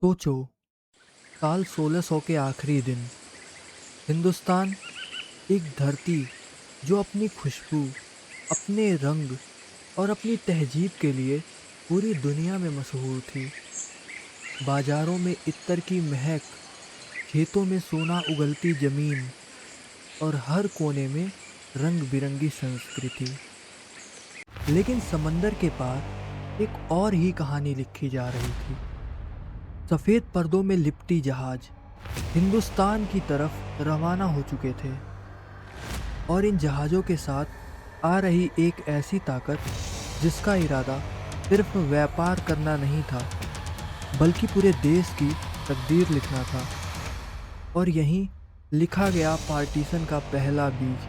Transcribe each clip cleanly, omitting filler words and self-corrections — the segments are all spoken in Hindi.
सोचो, साल 1600 के आखिरी दिन हिंदुस्तान, एक धरती जो अपनी खुशबू, अपने रंग और अपनी तहजीब के लिए पूरी दुनिया में मशहूर थी। बाजारों में इत्तर की महक, खेतों में सोना उगलती जमीन और हर कोने में रंग बिरंगी संस्कृति। लेकिन समंदर के पार एक और ही कहानी लिखी जा रही थी। सफ़ेद पर्दों में लिपटी जहाज हिंदुस्तान की तरफ रवाना हो चुके थे और इन जहाज़ों के साथ आ रही एक ऐसी ताकत जिसका इरादा सिर्फ व्यापार करना नहीं था, बल्कि पूरे देश की तकदीर लिखना था। और यहीं लिखा गया पार्टीशन का पहला बीज,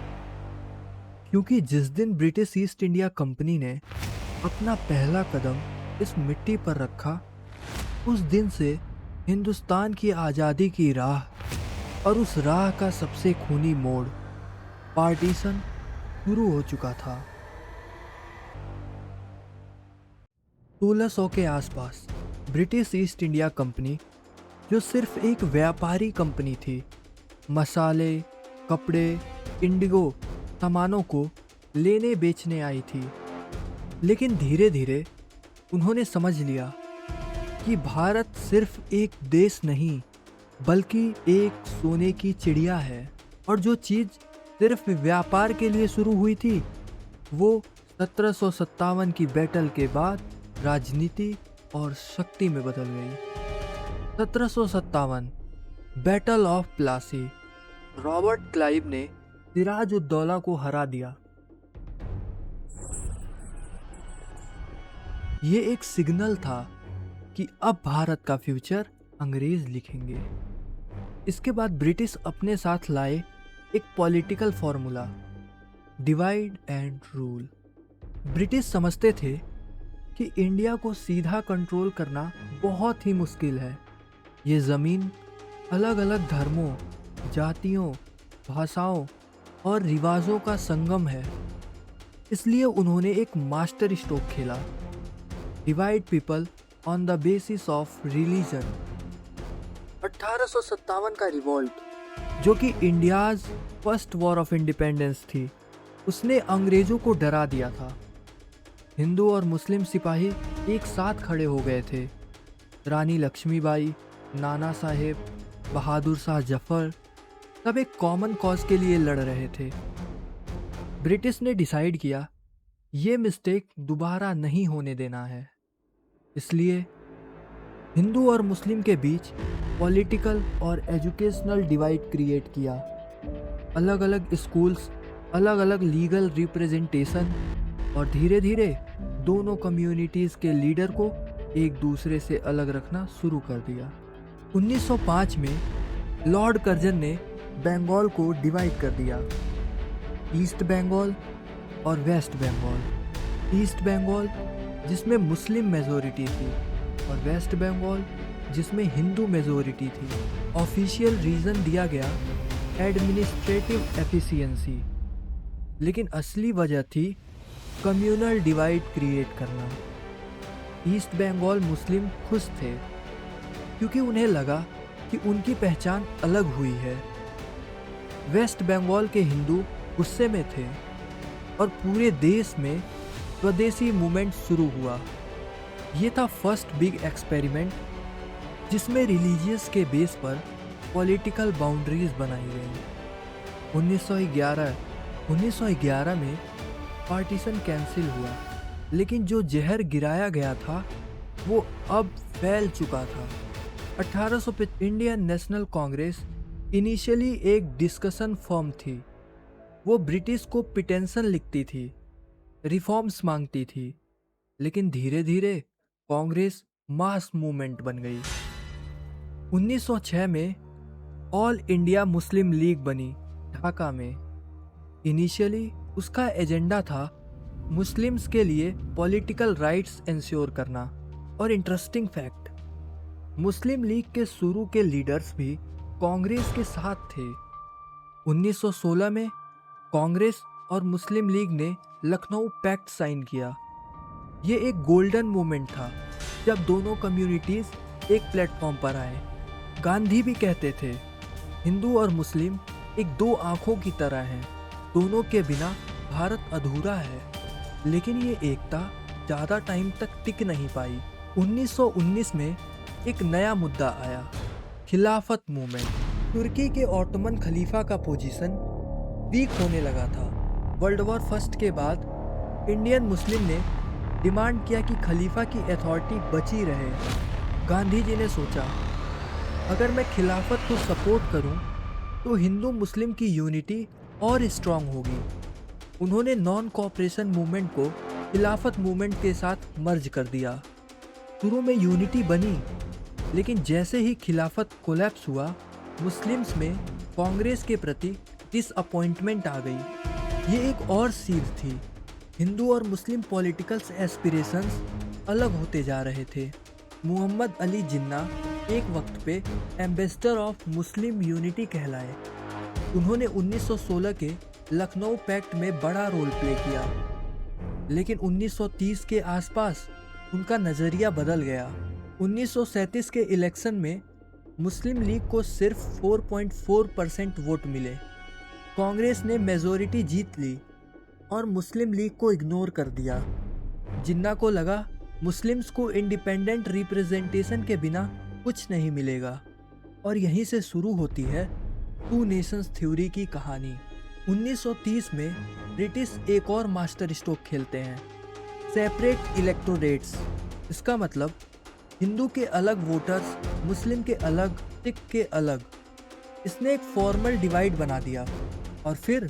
क्योंकि जिस दिन ब्रिटिश ईस्ट इंडिया कंपनी ने अपना पहला कदम इस मिट्टी पर रखा, उस दिन से हिंदुस्तान की आज़ादी की राह और उस राह का सबसे खूनी मोड़, पार्टीशन, शुरू हो चुका था। 1600 के आसपास ब्रिटिश ईस्ट इंडिया कंपनी, जो सिर्फ एक व्यापारी कंपनी थी, मसाले, कपड़े, इंडिगो सामानों को लेने बेचने आई थी। लेकिन धीरे धीरे उन्होंने समझ लिया कि भारत सिर्फ एक देश नहीं, बल्कि एक सोने की चिड़िया है। और जो चीज़ सिर्फ व्यापार के लिए शुरू हुई थी, वो 1757 की बैटल के बाद राजनीति और शक्ति में बदल गई। 1757 battle of Plassey. Robert Clive ने सिराज उद दौला को हरा दिया। ये एक सिग्नल था कि अब भारत का फ्यूचर अंग्रेज लिखेंगे। इसके बाद ब्रिटिश अपने साथ लाए एक political formula, divide and rule. British समझते थे कि इंडिया को सीधा कंट्रोल करना बहुत ही मुश्किल है। ये ज़मीन अलग अलग धर्मों, जातियों, भाषाओं और रिवाजों का संगम है। इसलिए उन्होंने एक मास्टर स्ट्रोक खेला, divide people on the basis of religion. 1857 का रिवॉल्ट, जो कि India's first war of independence थी, उसने अंग्रेजों को डरा दिया था। हिंदू और मुस्लिम सिपाही एक साथ खड़े हो गए थे। रानी लक्ष्मीबाई, नाना साहेब, बहादुर शाह जफर, सब एक कॉमन कॉज के लिए लड़ रहे थे। ब्रिटिश ने डिसाइड किया, ये मिस्टेक दोबारा नहीं होने देना है। इसलिए हिंदू और मुस्लिम के बीच पॉलिटिकल और एजुकेशनल डिवाइड क्रिएट किया। अलग अलग स्कूल्स, अलग अलग लीगल रिप्रेजेंटेशन, और धीरे धीरे दोनों कम्युनिटीज़ के लीडर को एक दूसरे से अलग रखना शुरू कर दिया। 1905 में लॉर्ड कर्जन ने बंगाल को डिवाइड कर दिया, ईस्ट बंगाल और वेस्ट बंगाल। ईस्ट बंगाल जिसमें मुस्लिम मेजॉरिटी थी और वेस्ट बंगाल जिसमें हिंदू मेजॉरिटी थी। ऑफिशियल रीज़न दिया गया एडमिनिस्ट्रेटिव एफिशिएंसी, लेकिन असली वजह थी कम्युनल डिवाइड क्रिएट करना। ईस्ट बंगाल मुस्लिम खुश थे क्योंकि उन्हें लगा कि उनकी पहचान अलग हुई है। वेस्ट बंगाल के हिंदू गुस्से में थे और पूरे देश में स्वदेशी मूवमेंट शुरू हुआ। ये था फर्स्ट बिग एक्सपेरिमेंट जिसमें रिलीजियस के बेस पर पॉलिटिकल बाउंड्रीज बनाई गई। 1911 में पार्टीशन कैंसिल हुआ, लेकिन जो जहर गिराया गया था वो अब फैल चुका था। 1800 इंडियन नेशनल कांग्रेस इनिशियली एक डिस्कशन फॉर्म थी। वो ब्रिटिश को पिटेंशन लिखती थी, रिफॉर्म्स मांगती थी, लेकिन धीरे धीरे कांग्रेस मास मूवमेंट बन गई। 1906 में ऑल इंडिया मुस्लिम लीग बनी ढाका में। इनिशियली उसका एजेंडा था मुस्लिम्स के लिए पॉलिटिकल राइट्स इंश्योर करना। और इंटरेस्टिंग फैक्ट, मुस्लिम लीग के शुरू के लीडर्स भी कांग्रेस के साथ थे। 1916 में कांग्रेस और मुस्लिम लीग ने लखनऊ पैक्ट साइन किया। ये एक गोल्डन मोमेंट था जब दोनों कम्युनिटीज एक प्लेटफॉर्म पर आए। गांधी भी कहते थे, हिंदू और मुस्लिम एक दो आंखों की तरह हैं, दोनों के बिना भारत अधूरा है। लेकिन ये एकता ज़्यादा टाइम तक टिक नहीं पाई। 1919 में एक नया मुद्दा आया, खिलाफत मूवमेंट। तुर्की के ऑटोमन खलीफा का पोजीशन वीक होने लगा था। वर्ल्ड वॉर फर्स्ट के बाद इंडियन मुस्लिम ने डिमांड किया कि खलीफा की अथॉरिटी बची रहे। गांधी जी ने सोचा, अगर मैं खिलाफत को सपोर्ट करूं, तो हिंदू मुस्लिम की यूनिटी और स्ट्रांग होगी। उन्होंने नॉन कोऑपरेशन मूवमेंट को खिलाफत मूवमेंट के साथ मर्ज कर दिया। शुरू में यूनिटी बनी, लेकिन जैसे ही खिलाफत कोलैप्स हुआ, मुस्लिम्स में कांग्रेस के प्रति डिसअपॉइंटमेंट आ गई। ये एक और सीध थी। हिंदू और मुस्लिम पॉलिटिकल एस्पिरेशंस अलग होते जा रहे थे। मोहम्मद अली जिन्ना एक वक्त पे एम्बेसडर ऑफ मुस्लिम यूनिटी कहलाए। उन्होंने 1916 के लखनऊ पैक्ट में बड़ा रोल प्ले किया, लेकिन 1930 के आसपास उनका नज़रिया बदल गया। 1937 के इलेक्शन में मुस्लिम लीग को सिर्फ 4.4% वोट मिले। कांग्रेस ने मेजॉरिटी जीत ली और मुस्लिम लीग को इग्नोर कर दिया। जिन्ना को लगा मुस्लिम्स को इंडिपेंडेंट रिप्रेजेंटेशन के बिना कुछ नहीं मिलेगा, और यहीं से शुरू होती है टू नेशंस थ्योरी की कहानी। 1930 में ब्रिटिश एक और मास्टर स्ट्रोक खेलते हैं, सेपरेट इलेक्टोरेट्स। इसका मतलब हिंदू के अलग वोटर्स, मुस्लिम के अलग, सिख के अलग। इसने एक फॉर्मल डिवाइड बना दिया। और फिर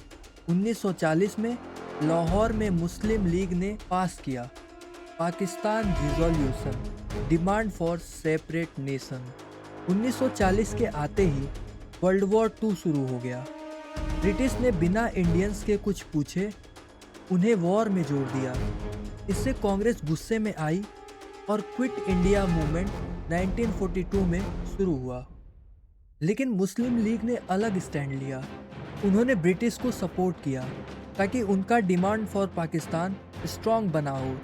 1940 में लाहौर में मुस्लिम लीग ने पास किया Pakistan resolution, demand for separate nation. 1940 के आते ही वर्ल्ड वॉर 2 शुरू हो गया। ब्रिटिश ने बिना इंडियंस के कुछ पूछे उन्हें वॉर में जोड़ दिया। इससे कांग्रेस गुस्से में आई और क्विट इंडिया मूवमेंट 1942 में शुरू हुआ। लेकिन मुस्लिम लीग ने अलग स्टैंड लिया। उन्होंने ब्रिटिश को सपोर्ट किया ताकि उनका डिमांड फॉर पाकिस्तान स्ट्रॉन्ग बना हो।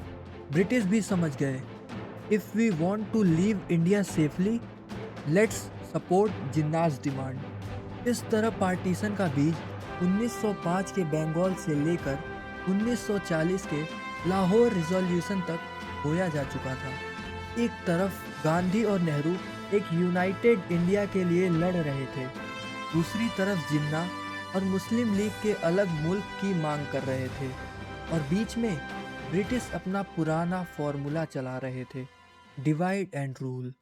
ब्रिटिश भी समझ गए, if we want to leave India safely, let's support Jinnah's demand. इस तरह पार्टीशन का बीज 1905 के बंगाल से लेकर 1940 के लाहौर रिजोल्यूशन तक बोया जा चुका था। एक तरफ गांधी और नेहरू एक यूनाइटेड इंडिया के लिए लड़ रहे थे, दूसरी तरफ जिन्ना और मुस्लिम लीग के अलग मुल्क की मांग कर रहे थे, और बीच में ब्रिटिश अपना पुराना फॉर्मूला चला रहे थे, डिवाइड एंड रूल।